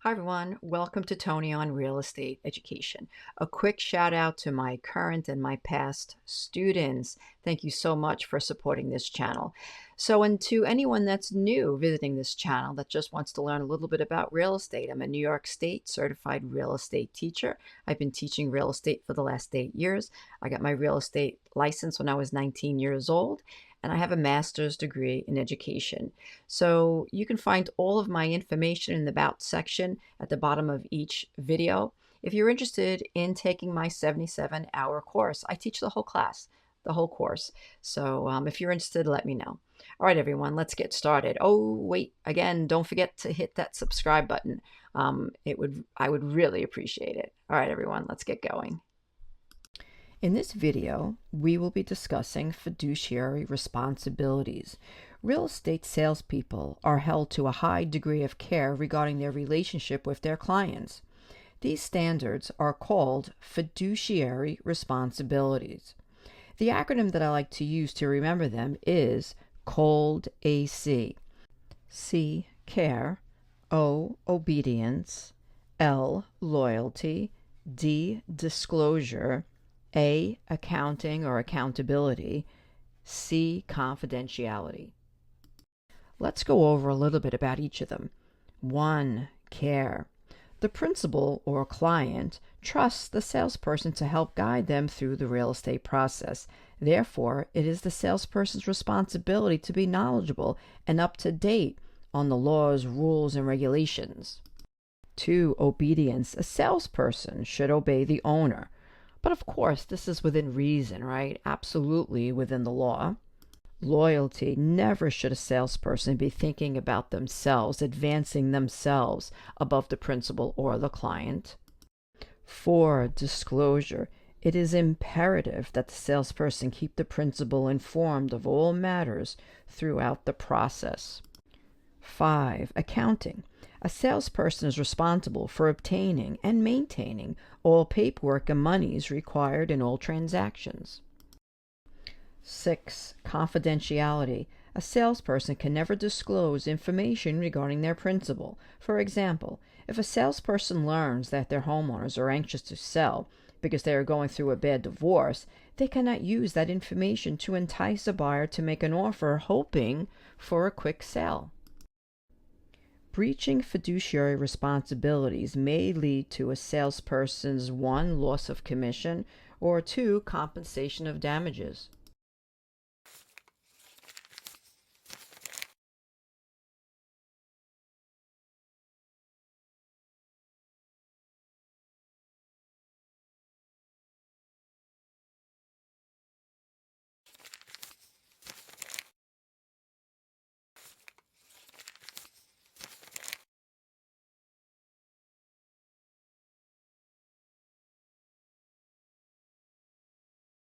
Hi everyone, welcome to Toni on Real Estate Education. A quick shout out to my current and my past students. Thank you so much for supporting this channel. And to anyone that's new visiting this channel that just wants to learn a little bit about real estate, I'm a New York State certified real estate teacher. I've been teaching real estate for the last 8 years. I got my real estate license when I was 19 years old, and I have a master's degree in education. So you can find all of my information in the About section at the bottom of each video. If you're interested in taking my 77-hour course, I teach the whole class, the whole course. So if you're interested, let me know. All right, everyone, let's get started. Oh, wait, again, don't forget to hit that subscribe button. I would really appreciate it. All right, everyone, let's get going. In this video, we will be discussing fiduciary responsibilities. Real estate salespeople are held to a high degree of care regarding their relationship with their clients. These standards are called fiduciary responsibilities. The acronym that I like to use to remember them is COLD AC. C, care. O, obedience. L, loyalty. D, disclosure. A, accounting or accountability. C, confidentiality. Let's go over a little bit about each of them. 1, care. The principal or client trusts the salesperson to help guide them through the real estate process. Therefore, it is the salesperson's responsibility to be knowledgeable and up to date on the laws, rules, and regulations. 2, obedience. A salesperson should obey the owner. But of course, this is within reason, right? Absolutely within the law. Loyalty. Never should a salesperson be thinking about themselves, advancing themselves above the principal or the client. 4, disclosure. It is imperative that the salesperson keep the principal informed of all matters throughout the process. 5, accounting. A salesperson is responsible for obtaining and maintaining all paperwork and monies required in all transactions. 6, confidentiality. A salesperson can never disclose information regarding their principal. For example, if a salesperson learns that their homeowners are anxious to sell because they are going through a bad divorce, they cannot use that information to entice a buyer to make an offer hoping for a quick sale. Breaching fiduciary responsibilities may lead to a salesperson's 1, loss of commission, or 2, compensation of damages.